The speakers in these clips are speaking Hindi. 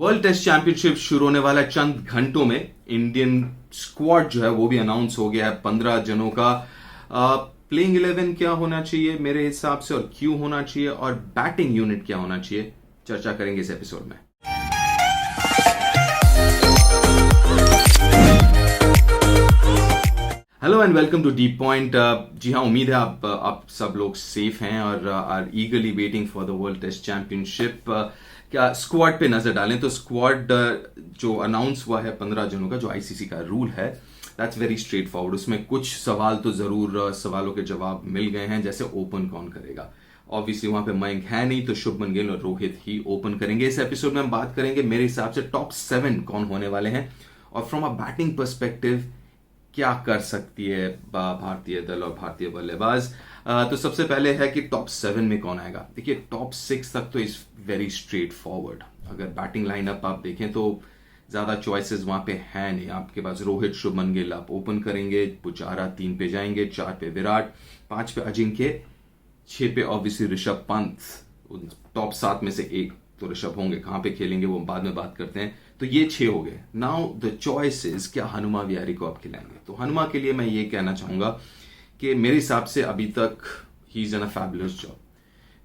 वर्ल्ड टेस्ट चैंपियनशिप शुरू होने वाला है चंद घंटों में। इंडियन स्क्वाड जो है वो भी अनाउंस हो गया है 15 जनों का। प्लेइंग 11 क्या होना चाहिए मेरे हिसाब से और क्यों होना चाहिए और बैटिंग यूनिट क्या होना चाहिए, चर्चा करेंगे इस एपिसोड में। Hello and welcome to deep point. जी हाँ, उम्मीद है आप सब लोग सेफ हैं और are eagerly waiting for the world test championship. क्या स्क्वाड पे नजर डालें तो स्क्वाड जो अनाउंस हुआ है 15 जनों का, जो आईसीसी का रूल है, दैट्स वेरी स्ट्रेट फॉरवर्ड। उसमें कुछ सवाल तो जरूर सवालों के जवाब मिल गए हैं, जैसे ओपन कौन करेगा। ऑब्वियसली वहां पे मयंक है नहीं, तो शुभमन गिल और रोहित ही ओपन करेंगे। इस एपिसोड में हम बात करेंगे मेरे हिसाब से टॉप 7 कौन होने वाले हैं और फ्रॉम अ बैटिंग परस्पेक्टिव क्या कर सकती है भारतीय दल और भारतीय बल्लेबाज। तो सबसे पहले है कि टॉप 7 में कौन आएगा। देखिए, टॉप 6 तक तो इज वेरी स्ट्रेट फॉरवर्ड। अगर बैटिंग लाइनअप आप देखें तो ज्यादा चॉइसेस वहां पे है नहीं। आपके पास रोहित, शुभमन गिल आप ओपन करेंगे, पुजारा 3 पे जाएंगे, 4 पे विराट, 5 पे अजिंक्य, 6 पे ऑब्वियसली ऋषभ पंत। टॉप 7 में से एक तो ऋषभ होंगे, कहां पे खेलेंगे वो बाद में बात करते हैं। तो ये 6 हो गए। नाउ द चॉइसेस, क्या हनुमा विहारी को आप खिलाएंगे। तो हनुमा के लिए मैं ये कहना चाहूंगा कि मेरे हिसाब से अभी तक he is an a fabulous job.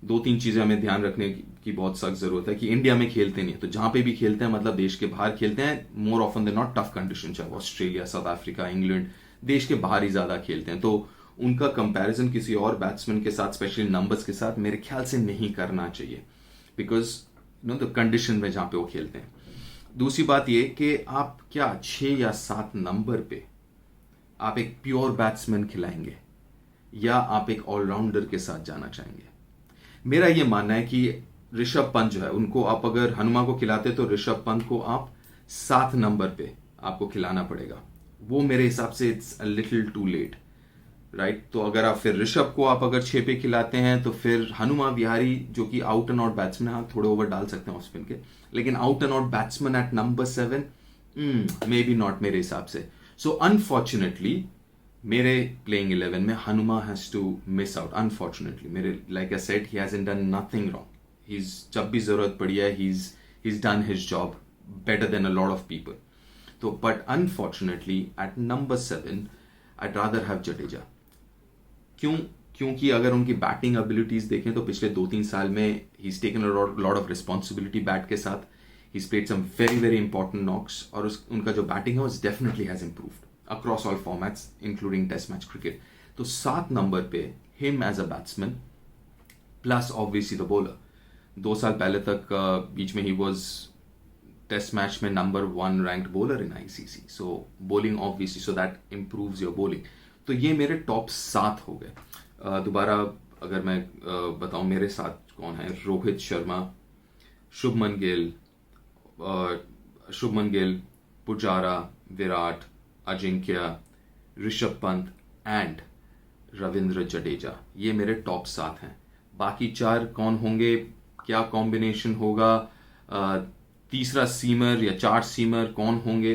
2-3 चीजें हमें ध्यान रखने की बहुत सख्त जरूरत है कि इंडिया में खेलते नहीं है, तो जहां पे भी खेलते हैं मतलब देश के बाहर खेलते हैं। More often than not tough condition, चाहे ऑस्ट्रेलिया, साउथ अफ्रीका, इंग्लैंड, देश के बाहर ही ज्यादा खेलते हैं। तो उनका कंपैरिजन किसी और बैट्समैन के साथ, स्पेशली नंबर्स के साथ, मेरे ख्याल से नहीं करना चाहिए, बिकॉज द कंडीशन में जहां पे वो खेलते हैं। दूसरी बात ये कि आप क्या 6 या 7 नंबर पे आप एक प्योर बैट्समैन खिलाएंगे या आप एक ऑलराउंडर के साथ जाना चाहेंगे। मेरा ये मानना है कि ऋषभ पंत जो है, उनको आप अगर हनुमा को खिलाते तो ऋषभ पंत को आप 7 नंबर पे आपको खिलाना पड़ेगा। वो मेरे हिसाब से it's a little too late, right. तो अगर आप फिर ऋषभ को आप अगर 6 पे खिलाते हैं तो फिर हनुमा विहारी, जो कि आउट एंड आउट बैट्समैन है, थोड़े ओवर डाल सकते हैं ऑफ स्पिन के, लेकिन out and out batsman at number 7 may be not मेरे हिसाब से। सो अनफॉर्चुनेटली मेरे प्लेइंग 11 में Hanuma has to miss out. Unfortunately मेरे, like I said, he hasn't done nothing wrong. He जब भी जरूरत पड़ी है he's done his job better than a lot of people. तो but unfortunately at number 7 I'd rather have Jadeja. क्योंकि अगर उनकी बैटिंग एबिलिटीज देखें तो पिछले 2-3 साल में he's taken a lot of responsibility bat के साथ। he's played some very very important knocks और उनका जो बैटिंग है वो definitely has improved across all formats including test match cricket। तो 7 नंबर पे him as a batsman plus obviously the bowler। 2 साल पहले तक बीच में he was टेस्ट मैच में number 1 ranked bowler in ICC. So bowling obviously, so that improves your bowling. तो ये मेरे टॉप 7 हो गए। दोबारा अगर मैं बताऊं मेरे साथ कौन है, रोहित शर्मा, शुभमन गिल, पुजारा, विराट, अजिंक्य, ऋषभ पंत एंड रविंद्र जडेजा। ये मेरे टॉप 7 हैं। बाकी 4 कौन होंगे, क्या कॉम्बिनेशन होगा, तीसरा सीमर या 4 सीमर कौन होंगे,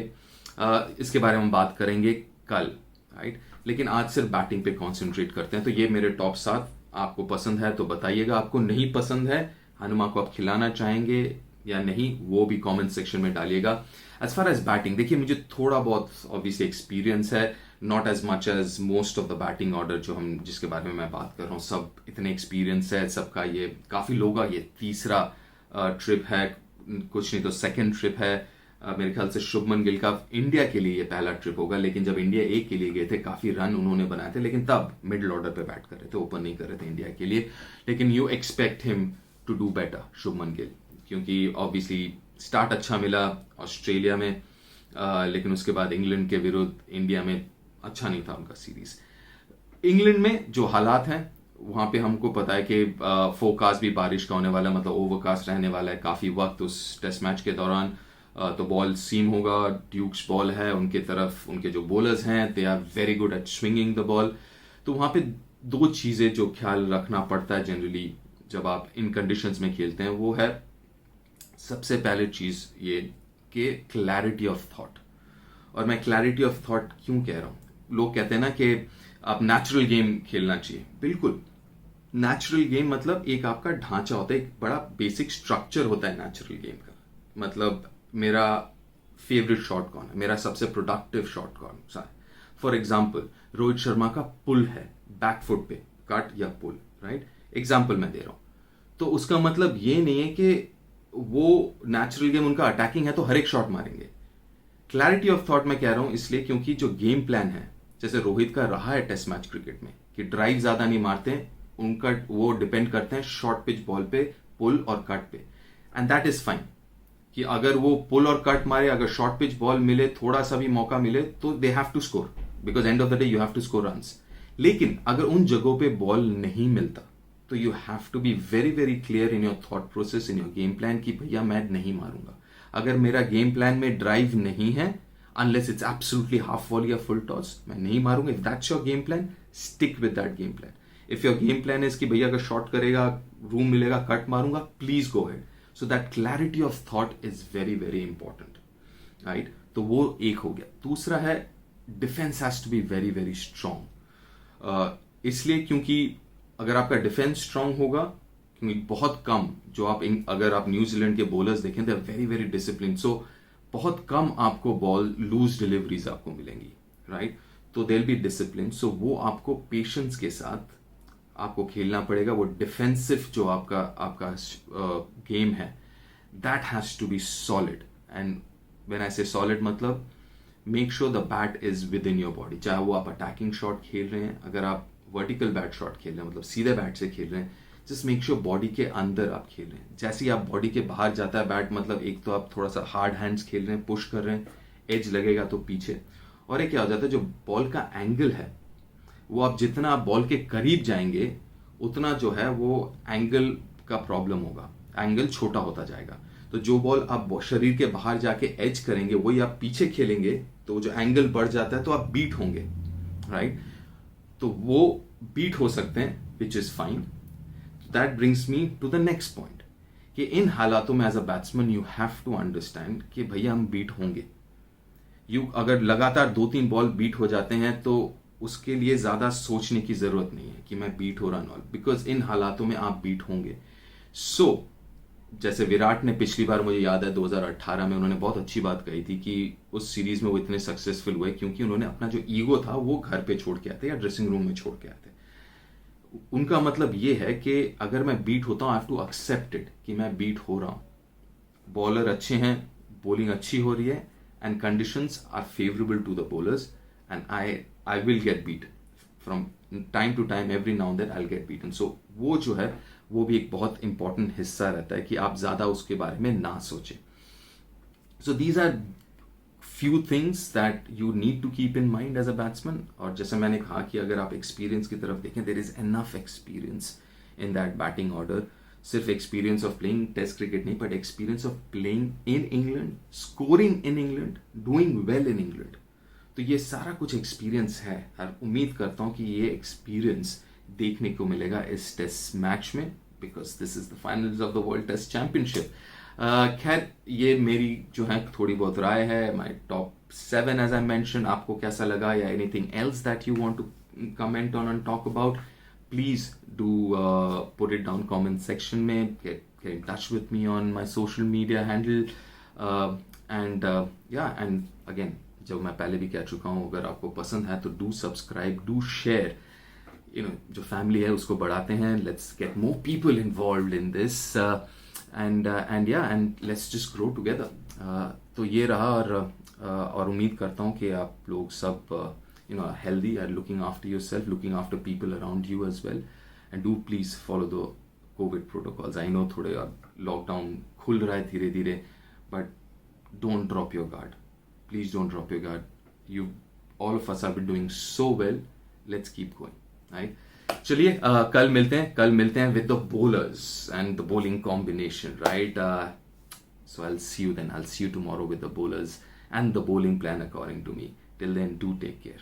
इसके बारे में हम बात करेंगे कल, राइट। लेकिन आज सिर्फ बैटिंग पे कंसंट्रेट करते हैं। तो ये मेरे टॉप 7। आपको पसंद है तो बताइएगा, आपको नहीं पसंद है, हनुमा को आप खिलाना चाहेंगे या नहीं, वो भी कमेंट सेक्शन में डालिएगा। एज फार एज बैटिंग, देखिए मुझे थोड़ा बहुत ऑब्वियसली एक्सपीरियंस है, not as much as most of the batting order जिसके बारे में मैं बात कर रहा हूँ। सब इतने एक्सपीरियंस है सबका, ये काफी लोग का ये तीसरा ट्रिप है, कुछ नहीं तो सेकंड ट्रिप है। मेरे ख्याल से शुभमन गिल का इंडिया के लिए ये पहला ट्रिप होगा, लेकिन जब इंडिया ए के लिए गए थे काफी रन उन्होंने बनाए थे, लेकिन तब मिडिल ऑर्डर पे बैट कर रहे थे, ओपन नहीं कर रहे थे इंडिया के लिए। लेकिन you expect him to do better, Shubman Gill, क्योंकि ऑब्वियसली स्टार्ट अच्छा मिला ऑस्ट्रेलिया में, लेकिन उसके बाद इंग्लैंड के विरुद्ध इंडिया में अच्छा नहीं था उनका सीरीज। इंग्लैंड में जो हालात हैं वहां पे हमको पता है कि फोरकास्ट भी बारिश का होने वाला है, मतलब ओवरकास्ट रहने वाला है काफी वक्त उस टेस्ट मैच के दौरान। तो बॉल सीम होगा, ड्यूक्स बॉल है उनके तरफ, उनके जो बॉलर्स हैं they are very good at swinging the ball. तो वहां पे 2 चीजें जो ख्याल रखना पड़ता है जनरली जब आप इन कंडीशंस में खेलते हैं, वो है सबसे पहले चीज ये कि क्लैरिटी ऑफ थॉट। और मैं क्लैरिटी ऑफ थॉट क्यों कह रहा हूं, लोग कहते हैं ना कि आप नेचुरल गेम खेलना चाहिए। बिल्कुल, नेचुरल गेम मतलब एक आपका ढांचा होता है, एक बड़ा बेसिक स्ट्रक्चर होता है नेचुरल गेम का। मतलब मेरा फेवरेट शॉट कौन है, मेरा सबसे प्रोडक्टिव शॉट कौन सा है. फॉर एग्जाम्पल रोहित शर्मा का पुल है बैक फुट पे, कट या पुल, राइट, एग्जाम्पल मैं दे रहा हूं. तो उसका मतलब ये नहीं है कि वो नेचुरल गेम उनका अटैकिंग है तो हर एक शॉट मारेंगे. क्लैरिटी ऑफ थॉट मैं कह रहा हूं इसलिए क्योंकि जो गेम प्लान है, जैसे रोहित का रहा है टेस्ट मैच क्रिकेट में कि ड्राइव ज्यादा नहीं मारते हैं, उनका वो डिपेंड करते हैं शॉर्ट पिच बॉल पे, पुल और कट पे. एंड दैट इज फाइन कि अगर वो पुल और कट मारे, अगर शॉर्ट पिच बॉल मिले, थोड़ा सा भी मौका मिले तो they have to score, because end of the day you have to score runs. लेकिन अगर उन जगहों पे बॉल नहीं मिलता तो you have to be very very clear in your thought process, in your game plan कि भैया मैं नहीं मारूंगा. अगर मेरा गेम प्लान में ड्राइव नहीं है, unless it's absolutely half volley या फुल टॉस, मैं नहीं मारूंगा. If that's your game plan, stick with that game plan. If your game plan is कि भैया अगर शॉट करेगा, रूम मिलेगा, कट मारूंगा, please go ahead. So that clarity of thought is very very important, right. तो वो एक हो गया. दूसरा है defence has to be very very strong. इसलिए क्योंकि अगर आपका डिफेंस स्ट्रांग होगा, क्योंकि बहुत कम जो आप अगर आप न्यूजीलैंड के बॉलर्स देखें, they are very very discipline. So बहुत कम आपको बॉल लूज डिलीवरीज आपको मिलेंगी, राइट. तो दे विल बी डिसिप्लिन. सो वो आपको पेशेंस के साथ आपको खेलना पड़ेगा. वो डिफेंसिव जो आपका गेम है, that has to be solid. And when I say solid, मतलब make sure the bat is within your body. चाहे वो आप अटैकिंग शॉट खेल रहे हैं, अगर आप वर्टिकल बैट शॉट खेल रहे हैं, मतलब सीधे बैट से खेल रहे हैं, जस्ट मेक श्योर बॉडी के अंदर आप खेल रहे हैं. जैसे ही आप बॉडी के बाहर जाता है बैट, मतलब एक तो आप थोड़ा सा हार्ड हैंड्स खेल रहे हैं, पुश कर रहे हैं, एज लगेगा तो पीछे. और एक क्या हो जाता है, जो बॉल का एंगल है वो आप जितना आप बॉल के करीब जाएंगे उतना जो है वो एंगल का प्रॉब्लम होगा, एंगल छोटा होता जाएगा. तो जो बॉल आप शरीर के बाहर जाके एज करेंगे वही आप पीछे खेलेंगे, तो जो एंगल बढ़ जाता है तो आप बीट होंगे, राइट. तो वो बीट हो सकते हैं, which is fine. That brings me to the next point कि इन हालातों में as a batsman you have to understand कि भैया हम बीट होंगे. अगर लगातार 2-3 बॉल बीट हो जाते हैं तो उसके लिए ज्यादा सोचने की जरूरत नहीं है कि मैं बीट हो रहा नॉल, बिकॉज इन हालातों में आप बीट होंगे. सो जैसे विराट ने पिछली बार, मुझे याद है 2018 में, उन्होंने बहुत अच्छी बात कही थी कि उस सीरीज में वो इतने सक्सेसफुल हुए क्योंकि उन्होंने अपना जो ईगो था वो घर पे छोड़ के आते या ड्रेसिंग रूम में छोड़ के आते. उनका मतलब ये है कि अगर मैं बीट होता हूं, I have to accept it कि मैं बीट हो रहा हूं. बॉलर अच्छे हैं, बॉलिंग अच्छी हो रही है, and conditions are favourable to the bowlers, and I will get beat from time to time. Every now and then I will get beaten. So वो जो है वो भी एक बहुत इंपॉर्टेंट हिस्सा रहता है कि आप ज्यादा उसके बारे में ना सोचें. So these are few things that you need to keep in mind as a batsman. और जैसे मैंने कहा कि अगर आप एक्सपीरियंस की तरफ देखें, there is enough experience in that batting order. सिर्फ experience of playing test cricket नहीं, but experience of playing in England, scoring in England, doing well in England. तो ये सारा कुछ एक्सपीरियंस है, और उम्मीद करता हूं कि ये एक्सपीरियंस देखने को मिलेगा इस टेस्ट मैच में, because this is the finals of the world test championship. खैर, ये मेरी जो है थोड़ी बहुत राय है. My top 7 as I mention. आपको कैसा लगा, या anything else that you want to comment on and talk about, please do put it down comment section में. get in touch with me on my social media handle. And again, जो मैं पहले भी कह चुका हूँ, अगर आपको पसंद है तो डू सब्सक्राइब, डू शेयर. जो फैमिली है उसको बढ़ाते हैं. Let's get more people involved in this, and let's just grow together. तो ये रहा, और उम्मीद करता हूँ कि आप लोग सब healthy and looking after yourself, looking after people around you as well, and do please follow the COVID protocols. I know थोड़े लॉकडाउन खुल रहा है धीरे धीरे, but don't drop your guard. Please don't drop your guard. All of us have been doing so well. Let's keep going, right? चलिए, कल मिलते हैं with the bowlers and the bowling combination, right? So I'll see you then. I'll see you tomorrow with the bowlers and the bowling plan according to me. Till then, do take care.